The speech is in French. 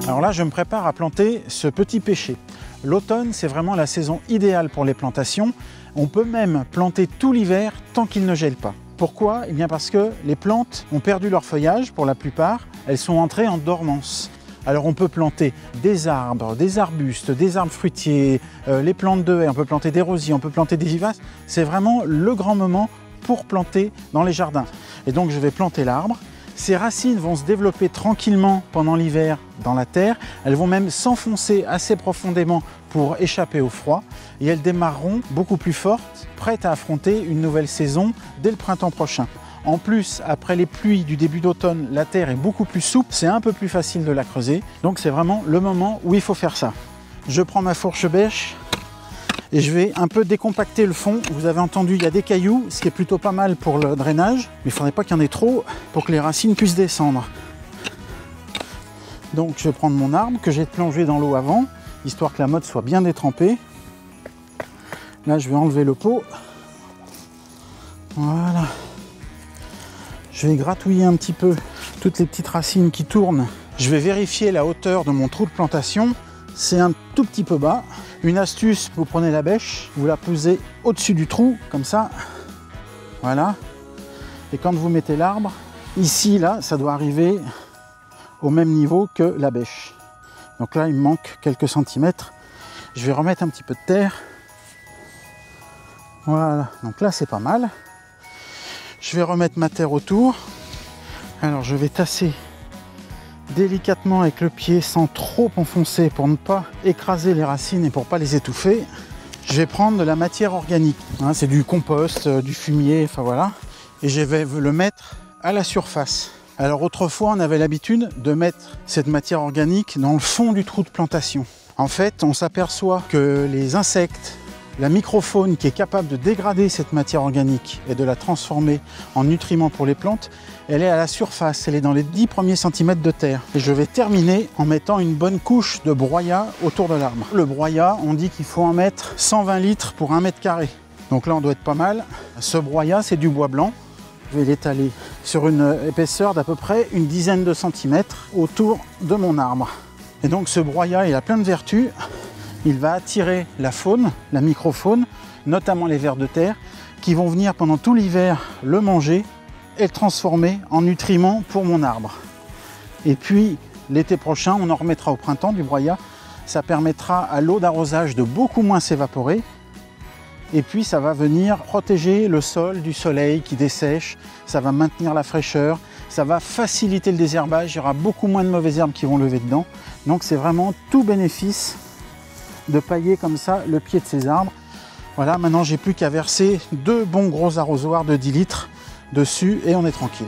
Alors là, je me prépare à planter ce petit pêcher. L'automne, c'est vraiment la saison idéale pour les plantations. On peut même planter tout l'hiver tant qu'il ne gèle pas. Pourquoi? Eh bien parce que les plantes ont perdu leur feuillage pour la plupart. Elles sont entrées en dormance. Alors on peut planter des arbres, des arbustes, des arbres fruitiers, les plantes de haies, on peut planter des rosiers, on peut planter des vivaces. C'est vraiment le grand moment pour planter dans les jardins. Et donc je vais planter l'arbre. Ces racines vont se développer tranquillement pendant l'hiver dans la terre. Elles vont même s'enfoncer assez profondément pour échapper au froid. Et elles démarreront beaucoup plus fortes, prêtes à affronter une nouvelle saison dès le printemps prochain. En plus, après les pluies du début d'automne, la terre est beaucoup plus souple, c'est un peu plus facile de la creuser. Donc c'est vraiment le moment où il faut faire ça. Je prends ma fourche bêche et je vais un peu décompacter le fond. Vous avez entendu, il y a des cailloux, ce qui est plutôt pas mal pour le drainage. Mais il ne faudrait pas qu'il y en ait trop pour que les racines puissent descendre. Donc je vais prendre mon arbre que j'ai plongé dans l'eau avant, histoire que la motte soit bien détrempée. Là, je vais enlever le pot. Voilà. Je vais gratouiller un petit peu toutes les petites racines qui tournent. Je vais vérifier la hauteur de mon trou de plantation. C'est un tout petit peu bas. Une astuce, vous prenez la bêche, vous la posez au-dessus du trou, comme ça. Voilà. Et quand vous mettez l'arbre, ici, là, ça doit arriver au même niveau que la bêche. Donc là, il me manque quelques centimètres. Je vais remettre un petit peu de terre. Voilà. Donc là, c'est pas mal. Je vais remettre ma terre autour. Alors je vais tasser délicatement avec le pied sans trop enfoncer pour ne pas écraser les racines et pour ne pas les étouffer. Je vais prendre de la matière organique. Hein, c'est du compost, du fumier, enfin voilà. Et je vais le mettre à la surface. Alors autrefois, on avait l'habitude de mettre cette matière organique dans le fond du trou de plantation. En fait, on s'aperçoit que les insectes, la microfaune qui est capable de dégrader cette matière organique et de la transformer en nutriments pour les plantes, elle est à la surface, elle est dans les 10 premiers centimètres de terre. Et je vais terminer en mettant une bonne couche de broyat autour de l'arbre. Le broyat, on dit qu'il faut en mettre 120 litres pour 1 mètre carré. Donc là, on doit être pas mal. Ce broyat, c'est du bois blanc. Je vais l'étaler sur une épaisseur d'à peu près une dizaine de centimètres autour de mon arbre. Et donc ce broyat, il a plein de vertus. Il va attirer la faune, la microfaune, notamment les vers de terre, qui vont venir pendant tout l'hiver le manger et le transformer en nutriments pour mon arbre. Et puis l'été prochain, on en remettra au printemps du broyat. Ça permettra à l'eau d'arrosage de beaucoup moins s'évaporer. Et puis ça va venir protéger le sol du soleil qui dessèche, ça va maintenir la fraîcheur, ça va faciliter le désherbage, il y aura beaucoup moins de mauvaises herbes qui vont lever dedans. Donc c'est vraiment tout bénéfice de pailler comme ça le pied de ces arbres. Voilà, maintenant j'ai plus qu'à verser 2 bons gros arrosoirs de 10 litres dessus et on est tranquille.